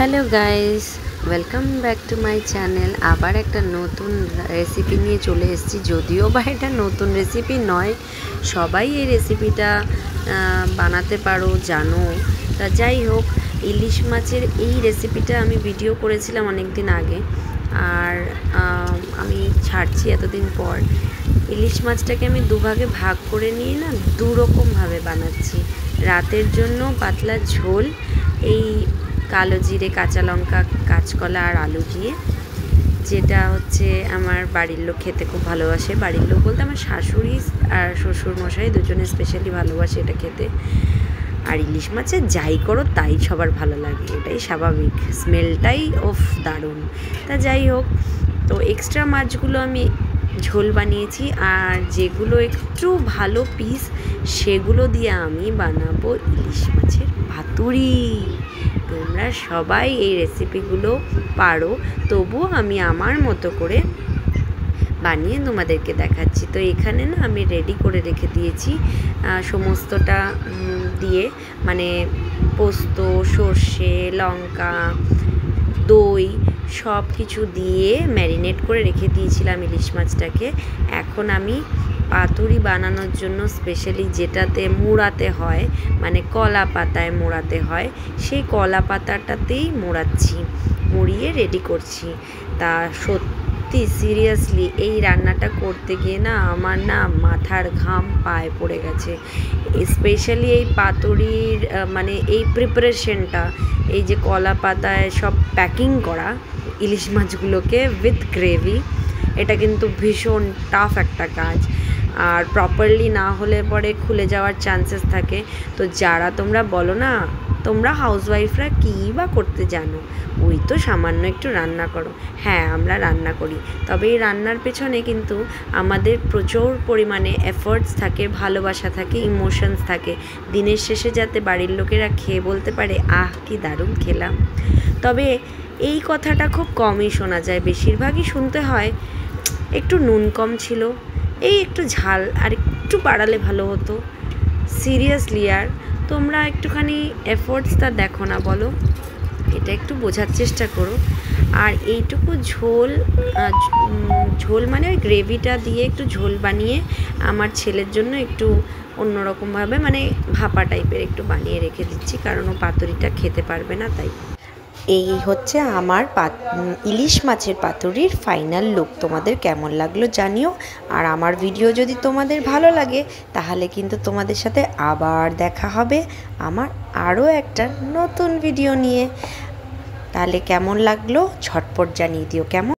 Hello guys, welcome back to my channel. আবার একটা নতুন রেসিপি নিয়ে চলে এসেছি। যদিও বা এটা নতুন রেসিপি নয়, সবাই এই রেসিপিটা বানাতে পারো, জানো। তা যাই হোক, ইলিশ মাছের এই রেসিপিটা আমি ভিডিও করেছিলাম অনেক দিন আগে, আর আমি ছাড়ছি এতদিন পর। ইলিশ মাছটাকে আমি দুভাগে ভাগ করে নিয়ে না দুরকমভাবে বানাচ্ছি। রাতের জন্য পাতলা ঝোল, এই কালো জিরে, কাঁচা লঙ্কা, কাঁচকলা আর আলু দিয়ে, যেটা হচ্ছে আমার বাড়ির লোক খেতে খুব ভালোবাসে। বাড়ির লোক বলতে আমার শাশুড়ি আর শ্বশুর মশাই দুজনে স্পেশালি ভালোবাসে এটা খেতে। আর ইলিশ মাছের যাই করো তাই সবার ভালো লাগে, এটাই স্বাভাবিক, স্মেলটাই ওফ দারুণ। তা যাই হোক, তো এক্সট্রা মাছগুলো আমি ঝোল বানিয়েছি, আর যেগুলো একটু ভালো পিস সেগুলো দিয়ে আমি বানাবো ইলিশ মাছের পাতুরি। তোমরা সবাই এই রেসিপিগুলো পারো, তবুও আমি আমার মতো করে বানিয়ে তোমাদেরকে দেখাচ্ছি। তো এখানে না আমি রেডি করে রেখে দিয়েছি সমস্তটা দিয়ে, মানে পোস্ত, সর্ষে, লঙ্কা, দই সব কিছু দিয়ে ম্যারিনেট করে রেখে দিয়েছিলাম ইলিশ মাছটাকে। এখন আমি পাতুরি বানানোর জন্য স্পেশালি যেটাতে মোড়াতে হয়, মানে কলা পাতায় মোড়াতে হয়, সেই কলা পাতাটাতেই মোড়াচ্ছি, মুড়িয়ে রেডি করছি। তা সত্যি সিরিয়াসলি এই রান্নাটা করতে গিয়ে না আমার না মাথার ঘাম পায়ে পড়ে গেছে। স্পেশালি এই পাতুরির মানে এই প্রিপারেশনটা, এই যে কলা পাতায় সব প্যাকিং করা ইলিশ মাছগুলোকে উইথ গ্রেভি, এটা কিন্তু ভীষণ টাফ একটা কাজ, আর প্রপারলি না হলে পরে খুলে যাওয়ার চান্সেস থাকে। তো যারা তোমরা বলো না তোমরা হাউসওয়াইফরা কী বা করতে জানো, ওই তো সামান্য একটু রান্না করো। হ্যাঁ, আমরা রান্না করি, তবে এই রান্নার পেছনে কিন্তু আমাদের প্রচুর পরিমাণে এফর্টস থাকে, ভালোবাসা থাকে, ইমোশনস থাকে। দিনের শেষে যাতে বাড়ির লোকেরা খেয়ে বলতে পারে আহ কি দারুণ খেলাম। তবে এই কথাটা খুব কমই শোনা যায়, বেশিরভাগই শুনতে হয় একটু নুন কম ছিল, এই একটু ঝাল আর একটু বাড়ালে ভালো হতো। সিরিয়াসলি আর তোমরা একটুখানি এফোর্টসটা দেখো না, বলো, এটা একটু বোঝার চেষ্টা করো। আর এইটুকু ঝোল, ঝোল মানে ওই গ্রেভিটা দিয়ে একটু ঝোল বানিয়ে আমার ছেলের জন্য একটু অন্যরকমভাবে, মানে ভাপা টাইপের একটু বানিয়ে রেখে দিচ্ছি, কারণ ও পাতুরিটা খেতে পারবে না। তাই এই হচ্ছে আমার ইলিশ মাছের পাতুরির ফাইনাল লুক। তোমাদের কেমন লাগলো জানিও, আর আমার ভিডিও যদি তোমাদের ভালো লাগে তাহলে কিন্তু তোমাদের সাথে আবার দেখা হবে আমার আরও একটা নতুন ভিডিও নিয়ে। তাহলে কেমন লাগলো ঝটপট জানিয়ে দিও কেমন।